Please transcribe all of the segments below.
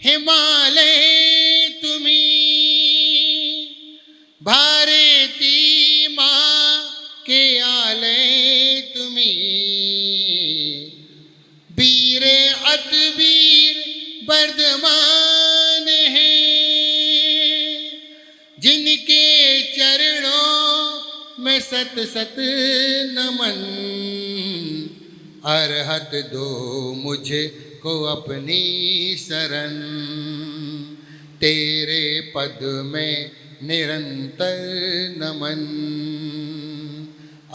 हिमालय तुम्ही, भारती माँ के आलय तुम्ही, वीर अतवीर वर्धमान है, जिनके चरणों में सत सत नमन, अरहत दो मुझे को अपनी शरण, तेरे पद में निरंतर नमन,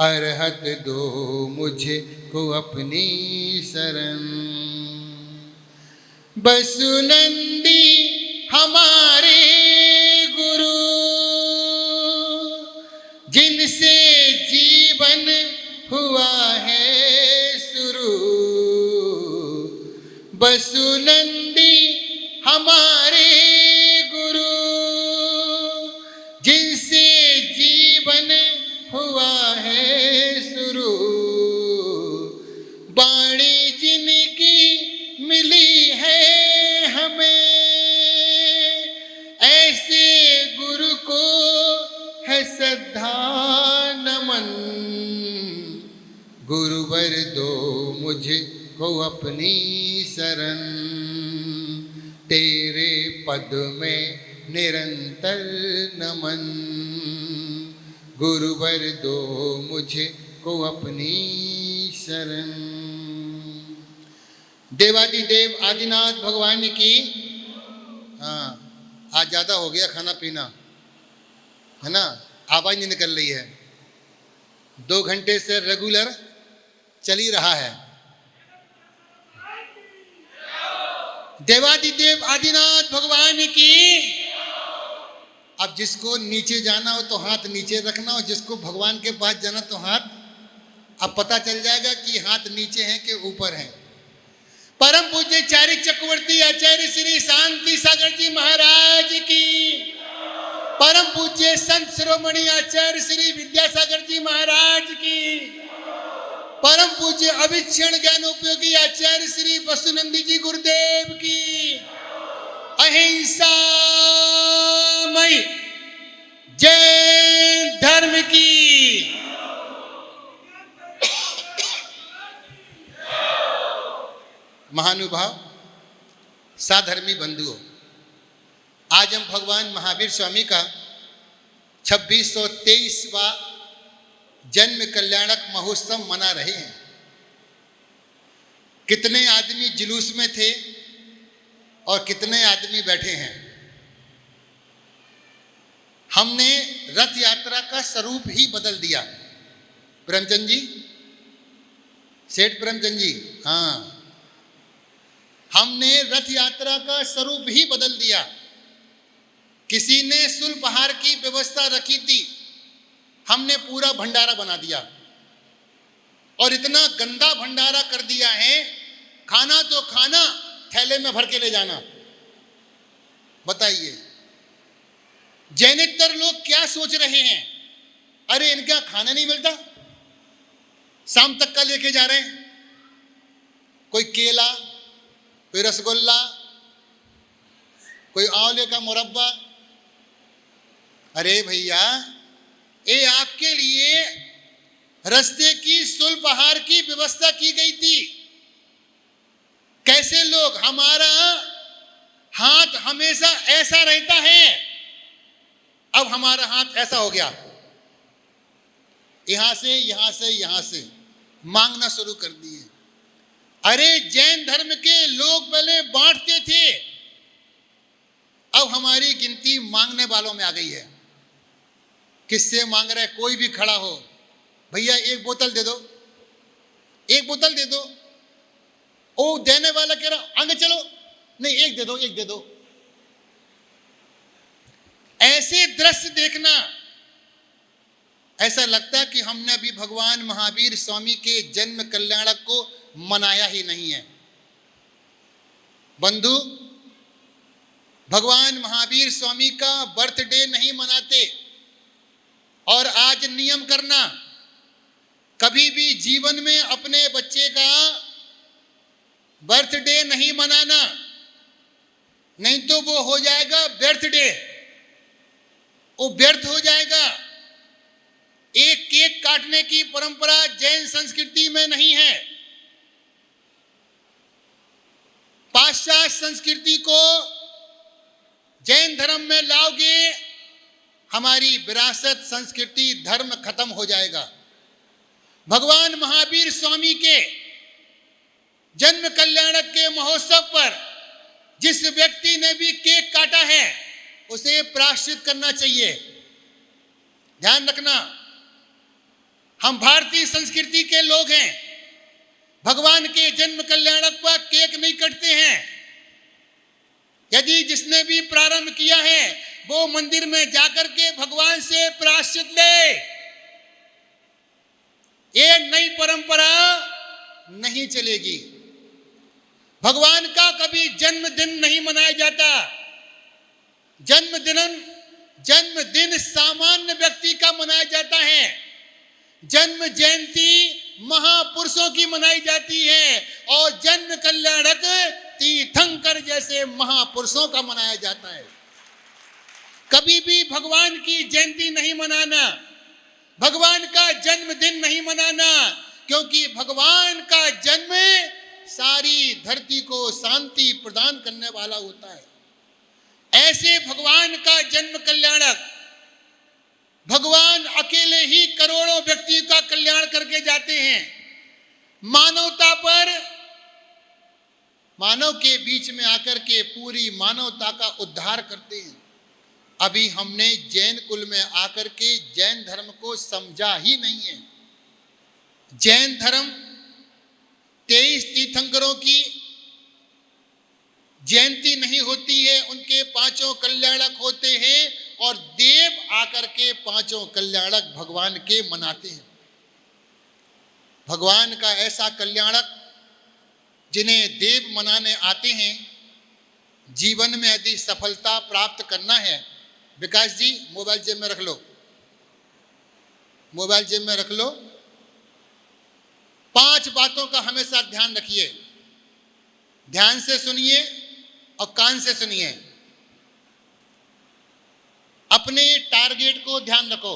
अरहत दो मुझे को अपनी शरण। बसुनंदी हमारे गुरु, जिनसे जीवन हुआ है शुरू, बसुनंदी हमारे गुरु, जिनसे जीवन हुआ है शुरू, वाणी जिनकी मिली है हमें, ऐसे गुरु को है श्रद्धा नमन, गुरुवर दो मुझे को अपनी शरण, तेरे पद में निरंतर नमन, गुरुवर दो मुझे को अपनी शरण। देवादिदेव आदिनाथ भगवान की। हाँ, आज ज़्यादा हो गया खाना पीना, है ना, आवाज़ नहीं निकल रही है। 2 घंटे से रेगुलर चल ही रहा है। देवादिदेव आदिनाथ भगवान की। अब जिसको नीचे जाना हो तो हाथ नीचे रखना, और जिसको भगवान के पास जाना तो हाथ, अब पता चल जाएगा कि हाथ नीचे हैं कि ऊपर हैं। परम पूज्य चार्य चक्रवर्ती आचार्य श्री शांति सागर जी महाराज की, परम पूज्य संत शिरोमणि आचार्य श्री विद्यासागर जी महाराज की, परम पूज्य अभिक्षण ज्ञान उपयोगी आचार्य श्री वसुनंदी जी गुरुदेव की, अहिंसा मई जैन धर्म की। महानुभाव, साधर्मी बंधुओं, आज हम भगवान महावीर स्वामी का 2623वां जन्म कल्याणक महोत्सव मना रहे हैं। कितने आदमी जुलूस में थे और कितने आदमी बैठे हैं। हमने रथ यात्रा का स्वरूप ही बदल दिया। प्रेमचंद जी, सेठ प्रेमचंद जी, हाँ, हमने रथ यात्रा का स्वरूप ही बदल दिया। किसी ने सुल्पहार की व्यवस्था रखी थी, हमने पूरा भंडारा बना दिया, और इतना गंदा भंडारा कर दिया है, खाना तो खाना, थैले में भर के ले जाना। बताइए जैनेतर लोग क्या सोच रहे हैं? अरे इनका खाना नहीं मिलता, शाम तक का लेके जा रहे हैं। कोई केला, कोई रसगुल्ला, कोई आंवले का मुरब्बा। अरे भैया, ये आपके लिए रास्ते की सुल्पहार की व्यवस्था की गई थी। कैसे लोग, हमारा हाथ हमेशा ऐसा रहता है, अब हमारा हाथ ऐसा हो गया, यहां से यहां से यहां से मांगना शुरू कर दिए। अरे जैन धर्म के लोग पहले बांटते थे, अब हमारी गिनती मांगने वालों में आ गई है। किससे मांग रहे? कोई भी खड़ा हो, भैया एक बोतल दे दो, एक बोतल दे दो। ओ देने वाला कह रहा आगे चलो, नहीं एक दे दो, एक दे दो। ऐसे दृश्य देखना, ऐसा लगता कि हमने अभी भगवान महावीर स्वामी के जन्म कल्याणक को मनाया ही नहीं है। बंधु, भगवान महावीर स्वामी का बर्थडे नहीं मनाते। और आज नियम करना, कभी भी जीवन में अपने बच्चे का बर्थडे नहीं मनाना। नहीं तो वो हो जाएगा व्यर्थ डे, वो व्यर्थ हो जाएगा। एक केक काटने की परंपरा जैन संस्कृति में नहीं है। पाश्चात्य संस्कृति को जैन धर्म में लाओगे, हमारी विरासत, संस्कृति, धर्म खत्म हो जाएगा। भगवान महावीर स्वामी के जन्म कल्याणक के महोत्सव पर जिस व्यक्ति ने भी केक काटा है उसे प्रायश्चित करना चाहिए। ध्यान रखना, हम भारतीय संस्कृति के लोग हैं। भगवान के जन्म कल्याणक पर केक नहीं कटते हैं। यदि जिसने भी प्रारंभ किया है वो मंदिर में जाकर के भगवान से प्रायश्चित ले। ये नई परंपरा नहीं चलेगी। भगवान का कभी जन्मदिन नहीं मनाया जाता। जन्मदिन सामान्य व्यक्ति का मनाया जाता है। जन्म जयंती महापुरुषों की मनाई जाती है और जन्म कल्याणक तीर्थंकर जैसे महापुरुषों का मनाया जाता है। कभी भी भगवान की जयंती नहीं मनाना, भगवान का जन्मदिन नहीं मनाना, क्योंकि भगवान का जन्म सारी धरती को शांति प्रदान करने वाला होता है। ऐसे भगवान का जन्म कल्याणक भगवान अकेले ही करोड़ों व्यक्ति का कल्याण करके जाते हैं। मानवता पर, मानव के बीच में आकर के पूरी मानवता का उद्धार करते हैं। अभी हमने जैन कुल में आकर के जैन धर्म को समझा ही नहीं है। जैन धर्म 23 तीर्थंकरों की जयंती नहीं होती है, उनके 5 कल्याणक होते हैं और देव आकर के 5 कल्याणक भगवान के मनाते हैं। भगवान का ऐसा कल्याणक जिन्हें देव मनाने आते हैं, जीवन में यदि सफलता प्राप्त करना है, विकास जी मोबाइल जेब में रख लो, मोबाइल जेब में रख लो। 5 बातों का हमेशा ध्यान रखिए। ध्यान से सुनिए और कान से सुनिए। अपने टारगेट को ध्यान रखो,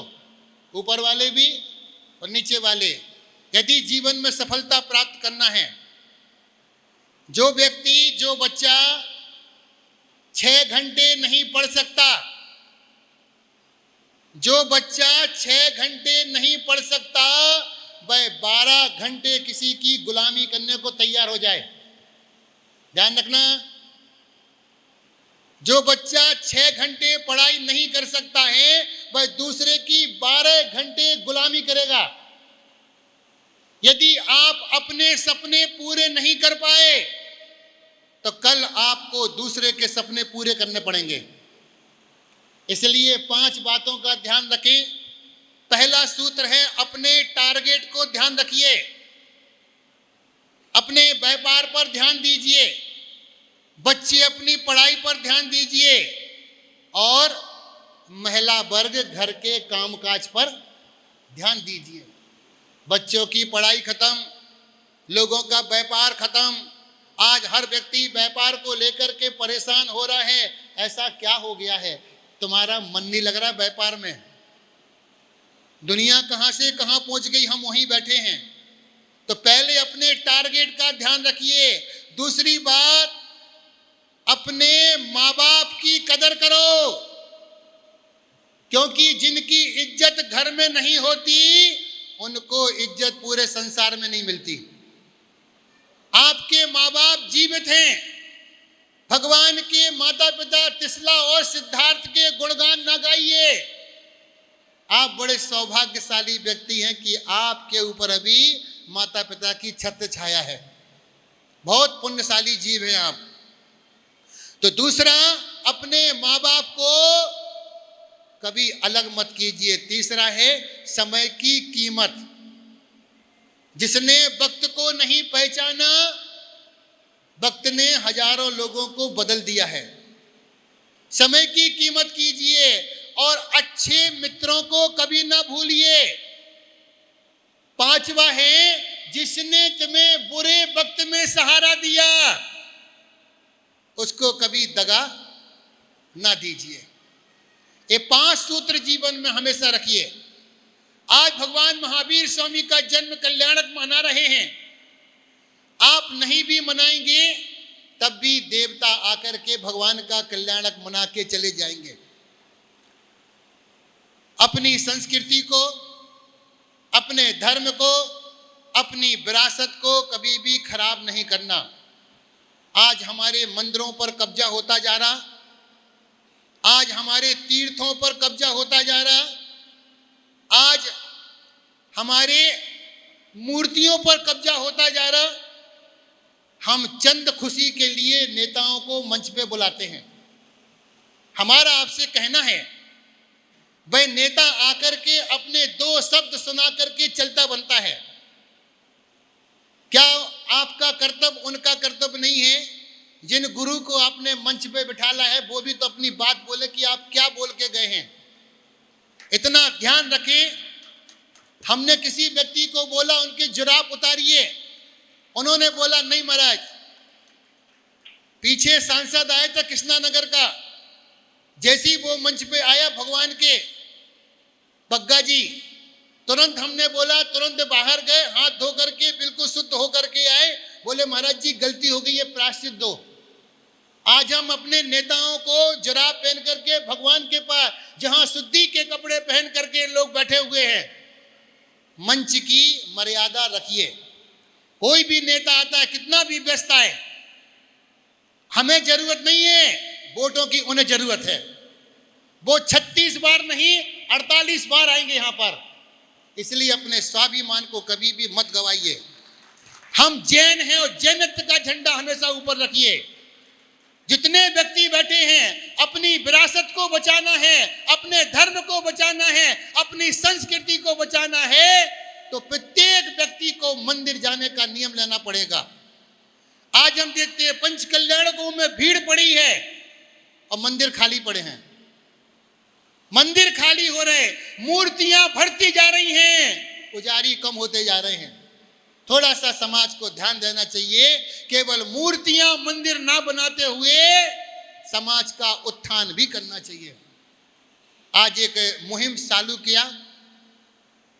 ऊपर वाले भी और नीचे वाले। यदि जीवन में सफलता प्राप्त करना है, जो व्यक्ति, जो बच्चा 6 घंटे नहीं पढ़ सकता, जो बच्चा 6 घंटे नहीं पढ़ सकता, वह 12 घंटे किसी की गुलामी करने को तैयार हो जाए। ध्यान रखना, जो बच्चा 6 घंटे पढ़ाई नहीं कर सकता है वह दूसरे की 12 घंटे गुलामी करेगा। यदि आप अपने सपने पूरे नहीं कर पाए तो कल आपको दूसरे के सपने पूरे करने पड़ेंगे। इसलिए 5 बातों का ध्यान रखें। पहला सूत्र है, अपने टारगेट को ध्यान रखिए, अपने व्यापार पर ध्यान दीजिए, बच्चे अपनी पढ़ाई पर ध्यान दीजिए और महिला वर्ग घर के कामकाज पर ध्यान दीजिए। बच्चों की पढ़ाई खत्म, लोगों का व्यापार खत्म। आज हर व्यक्ति व्यापार को लेकर के परेशान हो रहा है। ऐसा क्या हो गया है? तुम्हारा मन नहीं लग रहा व्यापार में? दुनिया कहां से कहां पहुंच गई, हम वहीं बैठे हैं। तो पहले अपने टारगेट का ध्यान रखिए। दूसरी बात, अपने माँ बाप की कदर करो, क्योंकि जिनकी इज्जत घर में नहीं होती उनको इज्जत पूरे संसार में नहीं मिलती। आपके माँ बाप जीवित हैं। भगवान के माता पिता तिसला और सिद्धार्थ के गुणगान न गाइए। आप बड़े सौभाग्यशाली व्यक्ति हैं कि आपके ऊपर अभी माता पिता की छत्र छाया है। बहुत पुण्यशाली जीव हैं आप। तो दूसरा, अपने माँ बाप को कभी अलग मत कीजिए। तीसरा है समय की कीमत। जिसने वक्त को नहीं पहचाना, वक्त ने हजारों लोगों को बदल दिया है। समय की कीमत कीजिए और अच्छे मित्रों को कभी ना भूलिए। 5वां है, जिसने तुम्हें बुरे वक्त में सहारा दिया, उसको कभी दगा ना दीजिए। ये 5 सूत्र जीवन में हमेशा रखिए। आज भगवान महावीर स्वामी का जन्म कल्याणक मना रहे हैं। आप नहीं भी मनाएंगे तब भी देवता आकर के भगवान का कल्याणक मना के चले जाएंगे। अपनी संस्कृति को, अपने धर्म को, अपनी विरासत को कभी भी खराब नहीं करना। आज हमारे मंदिरों पर कब्जा होता जा रहा, आज हमारे तीर्थों पर कब्जा होता जा रहा, आज हमारे मूर्तियों पर कब्जा होता जा रहा। हम चंद खुशी के लिए नेताओं को मंच पे बुलाते हैं। हमारा आपसे कहना है, वह नेता आकर के अपने 2 शब्द सुना करके चलता बनता है। क्या आपका कर्तव्य उनका कर्तव्य नहीं है? जिन गुरु को आपने मंच पे बिठाला है वो भी तो अपनी बात बोले कि आप क्या बोल के गए हैं। इतना ध्यान रखें। हमने किसी व्यक्ति को बोला उनकी जुराब उतारिए, उन्होंने बोला नहीं महाराज। पीछे सांसद आए थे कृष्णानगर का, जैसे ही वो मंच पे आया भगवान के बग्गा जी, तुरंत हमने बोला, तुरंत बाहर गए, हाथ धो करके बिल्कुल शुद्ध होकर के आए। बोले महाराज जी गलती हो गई है, प्रायश्चित दो। आज हम अपने नेताओं को जुराब पहन करके भगवान के पास, जहां शुद्धि के कपड़े पहन करके लोग बैठे हुए हैं, मंच की मर्यादा रखिए। कोई भी नेता आता है, कितना भी व्यस्त आए, हमें जरूरत नहीं है वोटों की, उन्हें जरूरत है। वो 36 बार नहीं 48 बार आएंगे यहां पर। इसलिए अपने स्वाभिमान को कभी भी मत गवाइए। हम जैन हैं और जैनत्व का झंडा हमेशा ऊपर रखिए। जितने व्यक्ति बैठे हैं, अपनी विरासत को बचाना है, अपने धर्म को बचाना है, अपनी संस्कृति को बचाना है, तो प्रत्येक व्यक्ति को मंदिर जाने का नियम लेना पड़ेगा। आज हम देखते हैं पंच कल्याणकों में भीड़ पड़ी है और मंदिर खाली पड़े हैं। मंदिर खाली हो रहे, मूर्तियां बढ़ती जा रही हैं, पुजारी कम होते जा रहे हैं। थोड़ा सा समाज को ध्यान देना चाहिए। केवल मूर्तियां मंदिर ना बनाते हुए समाज का उत्थान भी करना चाहिए। आज एक मुहिम चालू किया,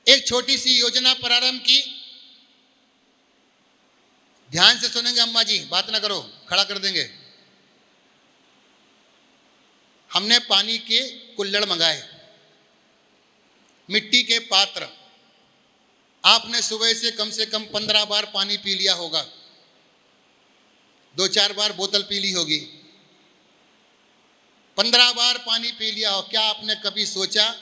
एक छोटी सी योजना प्रारंभ की। ध्यान से सुनेंगे अम्मा जी, बात ना करो, खड़ा कर देंगे। हमने पानी के कुल्हड़ मंगाए, मिट्टी के पात्र। आपने सुबह से कम 15 बार पानी पी लिया होगा, 2-4 बार बोतल पी ली होगी, 15 बार पानी पी लिया हो। क्या आपने कभी सोचा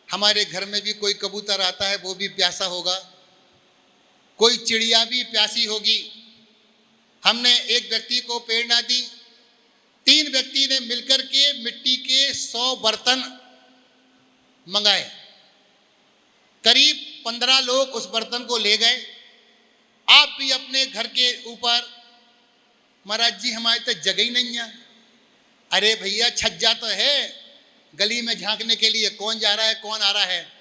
हमारे घर में भी कोई कबूतर आता है, वो भी प्यासा होगा, कोई चिड़िया भी प्यासी होगी। हमने एक व्यक्ति को प्रेरणा दी, 3 व्यक्ति ने मिलकर के मिट्टी के 100 बर्तन मंगाए। करीब 15 लोग उस बर्तन को ले गए। आप भी अपने घर के ऊपर, महाराज जी हमारे तो जगह ही नहीं है। अरे भैया छज्जा तो है, गली में झांकने के लिए कौन जा रहा है कौन आ रहा है,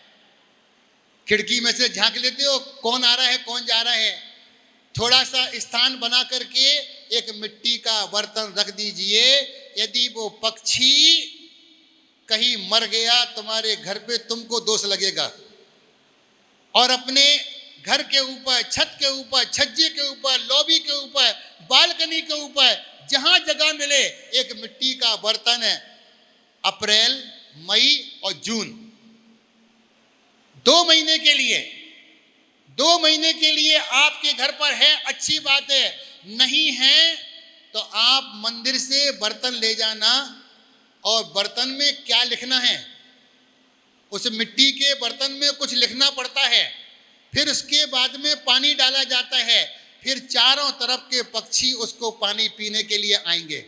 खिड़की में से झांक लेते हो कौन आ रहा है कौन जा रहा है। थोड़ा सा स्थान बना करके एक मिट्टी का बर्तन रख दीजिए। यदि वो पक्षी कहीं मर गया तुम्हारे घर पे, तुमको दोष लगेगा। और अपने घर के ऊपर, छत के ऊपर, छज्जे के ऊपर, लॉबी के ऊपर, बालकनी के ऊपर, जहां जगह मिले एक मिट्टी का बर्तन है। अप्रैल, मई और जून 2 महीने के लिए, 2 महीने के लिए आपके घर पर है, अच्छी बात है। नहीं है तो आप मंदिर से बर्तन ले जाना। और बर्तन में क्या लिखना है, उस मिट्टी के बर्तन में कुछ लिखना पड़ता है। फिर उसके बाद में पानी डाला जाता है, फिर चारों तरफ के पक्षी उसको पानी पीने के लिए आएंगे।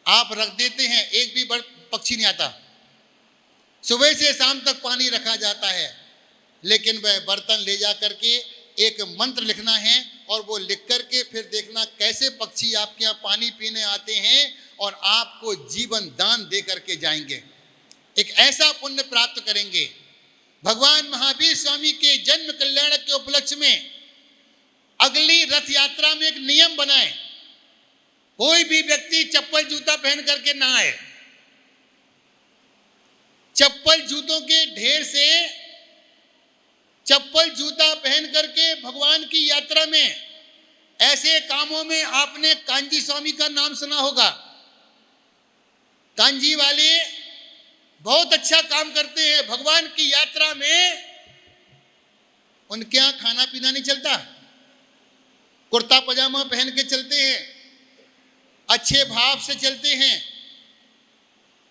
आप रख देते हैं, एक भी पक्षी नहीं आता। सुबह से शाम तक पानी रखा जाता है, लेकिन वह बर्तन ले जा करके एक मंत्र लिखना है और वो लिख करके फिर देखना कैसे पक्षी आपके यहाँ पानी पीने आते हैं और आपको जीवन दान दे करके जाएंगे। एक ऐसा पुण्य प्राप्त करेंगे। भगवान महावीर स्वामी के जन्म कल्याण के उपलक्ष्य में अगली रथ यात्रा में एक नियम बनाए। कोई भी व्यक्ति चप्पल जूता पहन करके ना आए। चप्पल जूतों के ढेर से चप्पल जूता पहन करके भगवान की यात्रा में, ऐसे कामों में आपने कांजी स्वामी का नाम सुना होगा। कांजी वाले बहुत अच्छा काम करते हैं भगवान की यात्रा में। उनके यहाँ खाना पीना नहीं चलता, कुर्ता पजामा पहन के चलते हैं, अच्छे भाव से चलते हैं,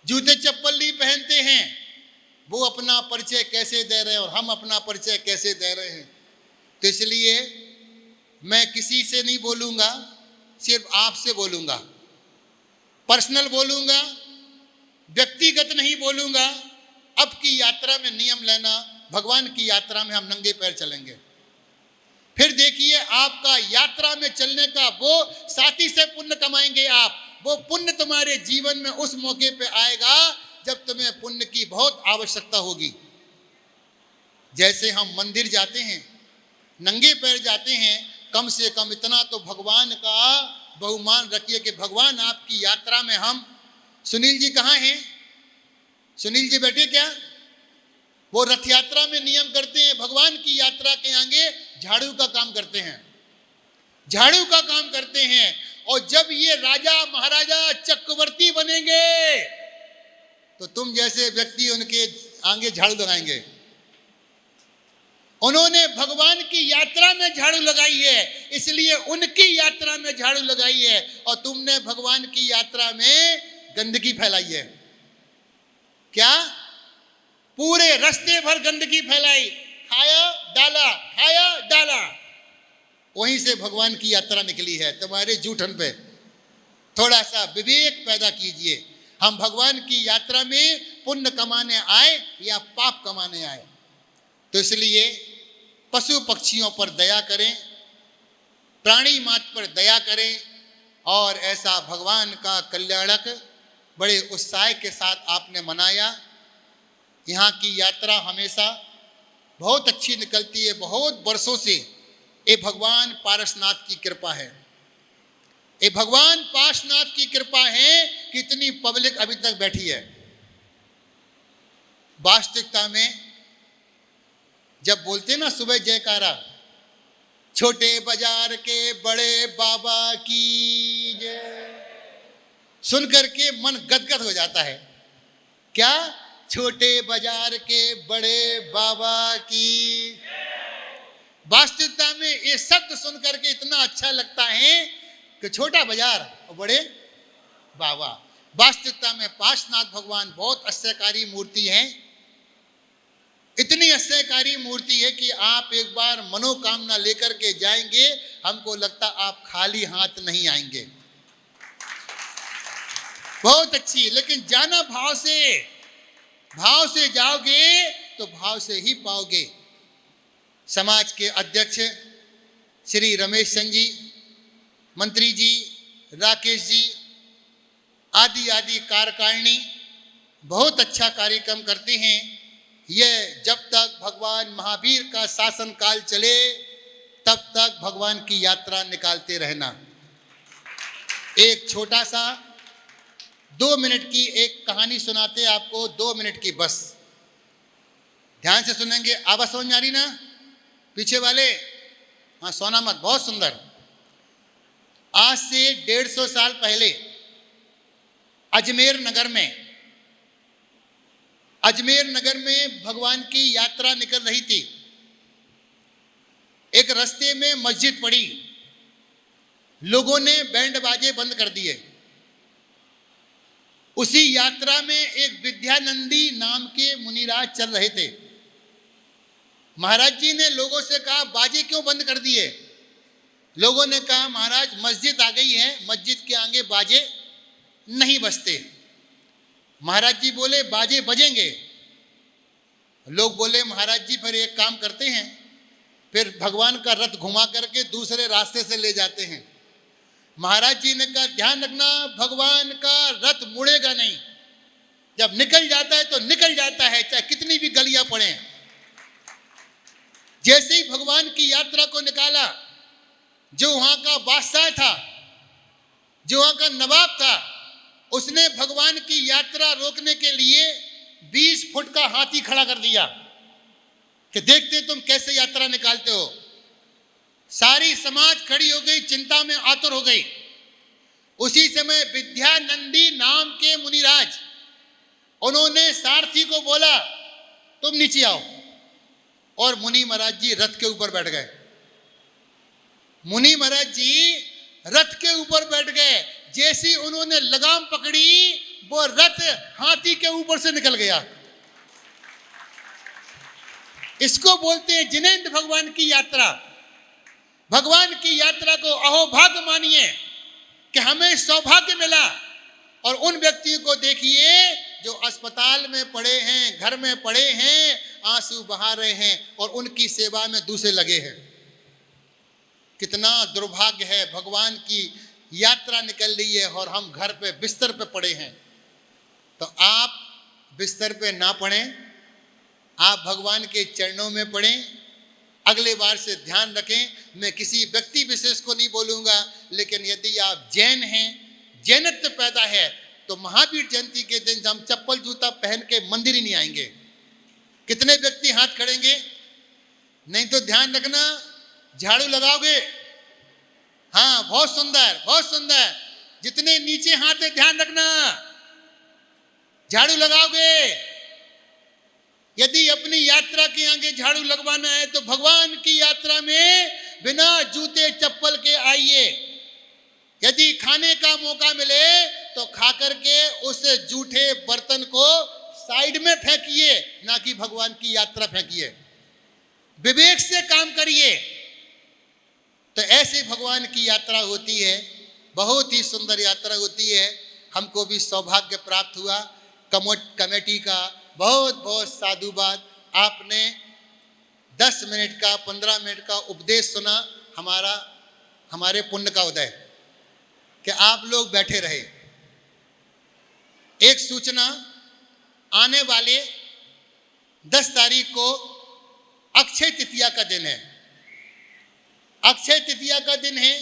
जूते चप्पल नहीं पहनते हैं। वो अपना परिचय कैसे दे रहे हैं और हम अपना परिचय कैसे दे रहे हैं। तो इसलिए मैं किसी से नहीं बोलूंगा, सिर्फ आपसे बोलूंगा, पर्सनल बोलूंगा, व्यक्तिगत नहीं बोलूंगा। अब की यात्रा में नियम लेना, भगवान की यात्रा में हम नंगे पैर चलेंगे। फिर देखिए आपका यात्रा में चलने का वो साथी से पुण्य कमाएंगे आप। वो पुण्य तुम्हारे जीवन में उस मौके पे आएगा जब तुम्हें पुण्य की बहुत आवश्यकता होगी। जैसे हम मंदिर जाते हैं, नंगे पैर जाते हैं, कम से कम इतना तो भगवान का बहुमान रखिए कि भगवान आपकी यात्रा में हम, सुनील जी कहाँ हैं? सुनील जी बैठे क्या? वो रथ यात्रा में नियम करते हैं, भगवान की यात्रा के आगे झाड़ू का काम करते हैं, झाड़ू का काम करते हैं। और जब ये राजा महाराजा चक्रवर्ती बनेंगे तो तुम जैसे व्यक्ति उनके आगे झाड़ू लगाएंगे। उन्होंने भगवान की यात्रा में झाड़ू लगाई है, इसलिए उनकी यात्रा में झाड़ू लगाई है। और तुमने भगवान की यात्रा में गंदगी फैलाई है। क्या? पूरे रास्ते भर गंदगी फैलाई, खाया डाला, खाया डाला। वहीं से भगवान की यात्रा निकली है। तुम्हारे जूठन पे थोड़ा सा विवेक पैदा कीजिए। हम भगवान की यात्रा में पुण्य कमाने आए या पाप कमाने आए? तो इसलिए पशु पक्षियों पर दया करें, प्राणी मात्र पर दया करें। और ऐसा भगवान का कल्याणक बड़े उत्साह के साथ आपने मनाया। यहाँ की यात्रा हमेशा बहुत अच्छी निकलती है, बहुत वर्षों से। ये भगवान पारसनाथ की कृपा है, ये भगवान पार्श्वनाथ की कृपा है कि इतनी पब्लिक अभी तक बैठी है। वास्तविकता में जब बोलते ना सुबह जयकारा, छोटे बाजार के बड़े बाबा की जय, सुन करके मन गदगद हो जाता है। क्या? छोटे बाजार के बड़े बाबा की। वास्तविकता में ये शब्द सुन करके इतना अच्छा लगता है कि छोटा बाजार और बड़े बाबा। वास्तविकता में पार्श्वनाथ भगवान बहुत आश्चर्यकारी मूर्ति है। इतनी आश्चर्यकारी मूर्ति है कि आप एक बार मनोकामना लेकर के जाएंगे, हमको लगता आप खाली हाथ नहीं आएंगे। बहुत अच्छी, लेकिन जाना भाव से जाओगे तो भाव से ही पाओगे। समाज के अध्यक्ष श्री रमेश सिंह जी, मंत्री जी, राकेश जी आदि कार्यकारिणी बहुत अच्छा कार्यक्रम करते हैं। यह जब तक भगवान महावीर का शासन काल चले तब तक भगवान की यात्रा निकालते रहना। एक छोटा सा 2 मिनट की एक कहानी सुनाते आपको, 2 मिनट की बस, ध्यान से सुनेंगे। आवाज समझ आ रही ना पीछे वाले? हाँ, सोना मत, बहुत सुंदर। आज से 150 साल पहले अजमेर नगर में भगवान की यात्रा निकल रही थी। एक रास्ते में मस्जिद पड़ी, लोगों ने बैंड बाजे बंद कर दिए। उसी यात्रा में एक विद्यानंदी नाम के मुनिराज चल रहे थे। महाराज जी ने लोगों से कहा, बाजे क्यों बंद कर दिए? लोगों ने कहा, महाराज मस्जिद आ गई है, मस्जिद के आगे बाजे नहीं बजते। महाराज जी बोले, बाजे बजेंगे। लोग बोले, महाराज जी फिर एक काम करते हैं, फिर भगवान का रथ घुमा करके दूसरे रास्ते से ले जाते हैं। महाराज जी ने कहा, ध्यान रखना, भगवान का रथ मुड़ेगा नहीं। जब निकल जाता है तो निकल जाता है, चाहे कितनी भी गलियां पड़े। जैसे ही भगवान की यात्रा को निकाला, जो वहां का बादशाह था जो वहां का नवाब था, उसने भगवान की यात्रा रोकने के लिए 20 फुट का हाथी खड़ा कर दिया कि देखते तुम कैसे यात्रा निकालते हो। सारी समाज खड़ी हो गई, चिंता में आतुर हो गई। उसी समय विद्यानंदी नाम के मुनिराज, उन्होंने सारथी को बोला तुम नीचे आओ, और मुनि महाराज जी रथ के ऊपर बैठ गए। मुनि महाराज जी रथ के ऊपर बैठ गए। जैसी उन्होंने लगाम पकड़ी, वो रथ हाथी के ऊपर से निकल गया। इसको बोलते हैं जिनेंद्र भगवान की यात्रा। भगवान की यात्रा को अहोभाग्य मानिए कि हमें सौभाग्य मिला। और उन व्यक्तियों को देखिए जो अस्पताल में पड़े हैं, घर में पड़े हैं, आंसू बहा रहे हैं और उनकी सेवा में दूसरे लगे हैं। कितना दुर्भाग्य है, भगवान की यात्रा निकल रही है और हम घर पे बिस्तर पे पड़े हैं। तो आप बिस्तर पे ना पड़ें, आप भगवान के चरणों में पड़ें। अगले बार से ध्यान रखें, मैं किसी व्यक्ति विशेष को नहीं बोलूँगा, लेकिन यदि आप जैन हैं, जैनत्व पैदा है, तो महावीर जयंती के दिन हम चप्पल जूता पहन के मंदिर ही नहीं आएंगे। कितने व्यक्ति हाथ खड़ेंगे? नहीं तो ध्यान रखना, झाड़ू लगाओगे। हाँ, बहुत सुंदर, बहुत सुंदर। जितने नीचे हाथ है ध्यान रखना, झाड़ू लगाओगे। यदि अपनी यात्रा के आगे झाड़ू लगवाना है तो भगवान की यात्रा में बिना जूते चप्पल के आइए। यदि खाने का मौका मिले तो खा करके उस जूठे बर्तन को साइड में फेंकिए, ना कि भगवान की यात्रा फेंकिए। विवेक से काम करिए। तो ऐसे भगवान की यात्रा होती है, बहुत ही सुंदर यात्रा होती है। हमको भी सौभाग्य प्राप्त हुआ। कमेटी का बहुत बहुत साधुवाद। आपने 10 मिनट का, 15 मिनट का उपदेश सुना। हमारे पुण्य का उदय कि आप लोग बैठे रहे। एक सूचना, आने वाले 10 तारीख को अक्षय तृतीया का दिन है। अक्षय तृतीया का दिन है।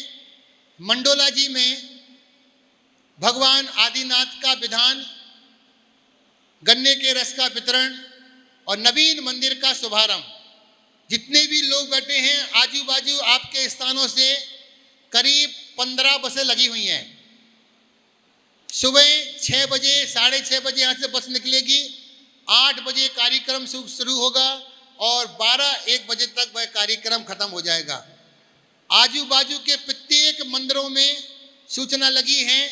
मंडोला जी में भगवान आदिनाथ का विधान, गन्ने के रस का वितरण और नवीन मंदिर का शुभारंभ। जितने भी लोग बैठे हैं, आजू बाजू आपके स्थानों से करीब 15 बसें लगी हुई हैं। सुबह 6 बजे, 6:30 बजे यहाँ से बस निकलेगी। 8 बजे कार्यक्रम शुरू होगा और 12-1 बजे तक वह कार्यक्रम खत्म हो जाएगा। आजू बाजू के प्रत्येक मंदिरों में सूचना लगी है।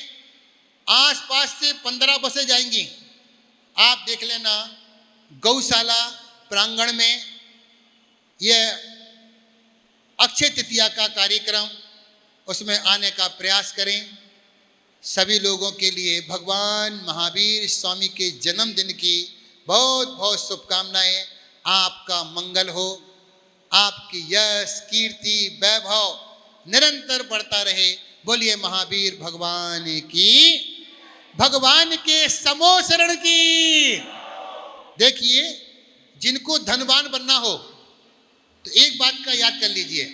आसपास से 15 बसें जाएंगी। आप देख लेना, गौशाला प्रांगण में यह अक्षय तृतीया का कार्यक्रम, उसमें आने का प्रयास करें। सभी लोगों के लिए भगवान महावीर स्वामी के जन्मदिन की बहुत बहुत शुभकामनाएं। आपका मंगल हो, आपकी यश, कीर्ति, वैभव निरंतर बढ़ता रहे। बोलिए महावीर भगवान की, भगवान के समोसरण की। देखिए, जिनको धनवान बनना हो तो एक बात का याद कर लीजिए,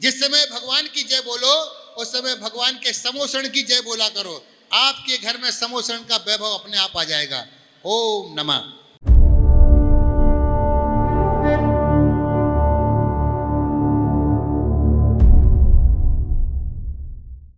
जिस समय भगवान की जय बोलो उस समय भगवान के समोसरण की जय बोला करो। आपके घर में समोसरण का वैभव अपने आप आ जाएगा। ओम नमः।